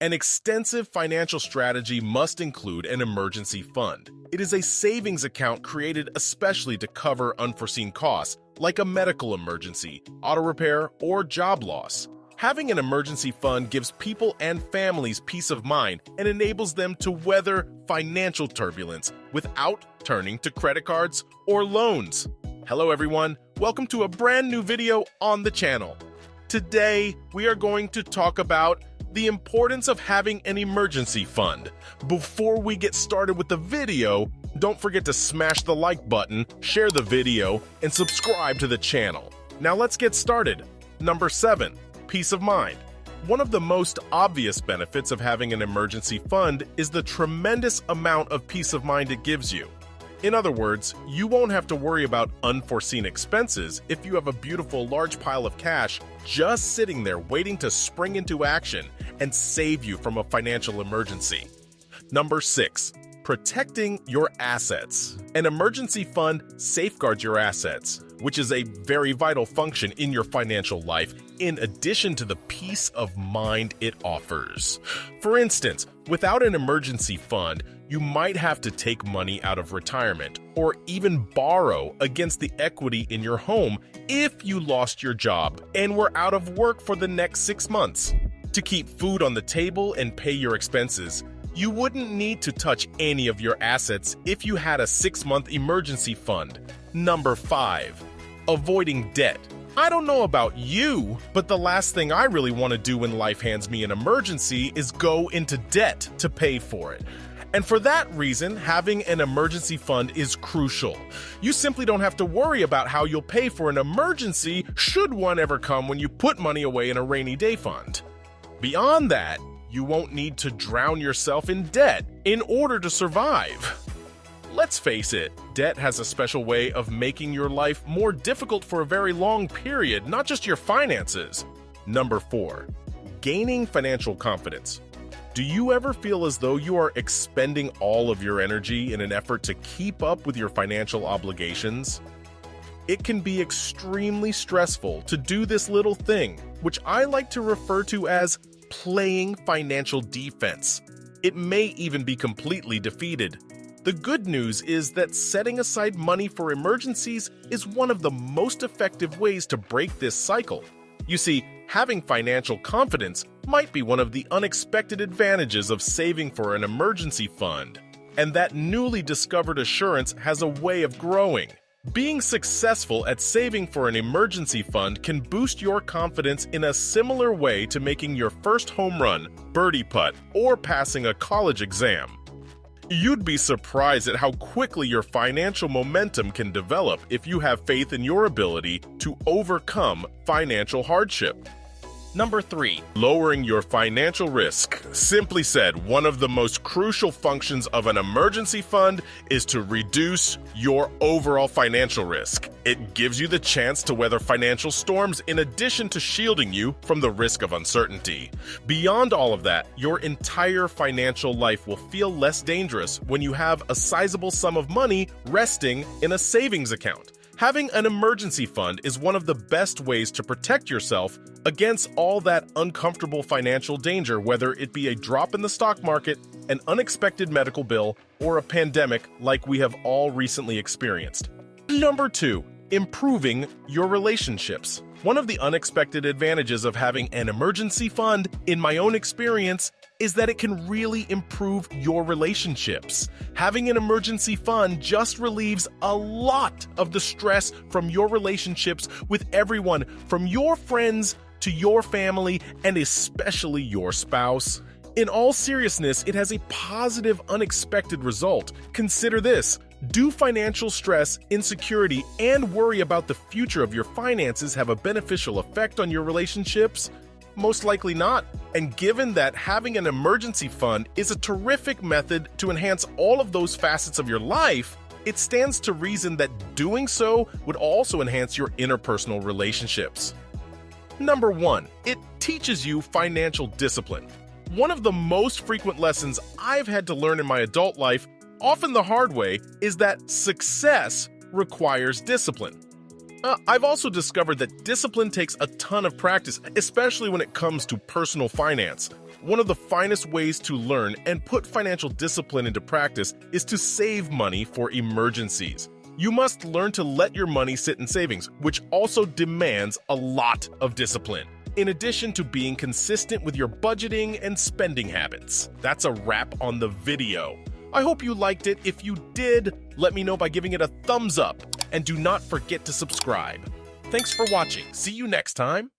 An extensive financial strategy must include an emergency fund. It is a savings account created especially to cover unforeseen costs, like a medical emergency, auto repair, or job loss. Having an emergency fund gives people and families peace of mind and enables them to weather financial turbulence without turning to credit cards or loans. Hello everyone, welcome to a brand new video on the channel. Today, we are going to talk about the importance of having an emergency fund. Before we get started with the video, don't forget to smash the like button, share the video, and subscribe to the channel. Now let's get started. Number 7. Peace of mind. One of the most obvious benefits of having an emergency fund is the tremendous amount of peace of mind it gives you. In other words, you won't have to worry about unforeseen expenses if you have a beautiful large pile of cash just sitting there waiting to spring into action and save you from a financial emergency. Number 6. Protecting your assets. An emergency fund safeguards your assets, which is a very vital function in your financial life, in addition to the peace of mind it offers. For instance, without an emergency fund, you might have to take money out of retirement or even borrow against the equity in your home if you lost your job and were out of work for the next 6 months. To keep food on the table and pay your expenses, you wouldn't need to touch any of your assets if you had a 6-month emergency fund. Number 5. Avoiding debt. I don't know about you, but the last thing I really want to do when life hands me an emergency is go into debt to pay for it. And for that reason, having an emergency fund is crucial. You simply don't have to worry about how you'll pay for an emergency should one ever come when you put money away in a rainy day fund. Beyond that, you won't need to drown yourself in debt in order to survive. Let's face it, debt has a special way of making your life more difficult for a very long period, not just your finances. Number 4. Gaining financial confidence. Do you ever feel as though you are expending all of your energy in an effort to keep up with your financial obligations? It can be extremely stressful to do this little thing, which I like to refer to as playing financial defense. It may even be completely defeated. The good news is that setting aside money for emergencies is one of the most effective ways to break this cycle. You see, having financial confidence might be one of the unexpected advantages of saving for an emergency fund, and that newly discovered assurance has a way of growing. Being successful at saving for an emergency fund can boost your confidence in a similar way to making your first home run, birdie putt, or passing a college exam. You'd be surprised at how quickly your financial momentum can develop if you have faith in your ability to overcome financial hardship. Number 3. Lowering your financial risk. Simply said, one of the most crucial functions of an emergency fund is to reduce your overall financial risk. It gives you the chance to weather financial storms in addition to shielding you from the risk of uncertainty. Beyond all of that, your entire financial life will feel less dangerous when you have a sizable sum of money resting in a savings account. Having an emergency fund is one of the best ways to protect yourself against all that uncomfortable financial danger, whether it be a drop in the stock market, an unexpected medical bill, or a pandemic like we have all recently experienced. Number 2. Improving your relationships. One of the unexpected advantages of having an emergency fund, in my own experience, is that it can really improve your relationships. Having an emergency fund just relieves a lot of the stress from your relationships with everyone, from your friends to your family, and especially your spouse. In all seriousness, it has a positive, unexpected result. Consider this. Do financial stress, insecurity, and worry about the future of your finances have a beneficial effect on your relationships? Most likely not. And given that having an emergency fund is a terrific method to enhance all of those facets of your life, it stands to reason that doing so would also enhance your interpersonal relationships. Number 1. It teaches you financial discipline. One of the most frequent lessons I've had to learn in my adult life, often the hard way, is that success requires discipline. I've also discovered that discipline takes a ton of practice, especially when it comes to personal finance. One of the finest ways to learn and put financial discipline into practice is to save money for emergencies. You must learn to let your money sit in savings, which also demands a lot of discipline, in addition to being consistent with your budgeting and spending habits. That's a wrap on the video. I hope you liked it. If you did, let me know by giving it a thumbs up, and do not forget to subscribe. Thanks for watching. See you next time.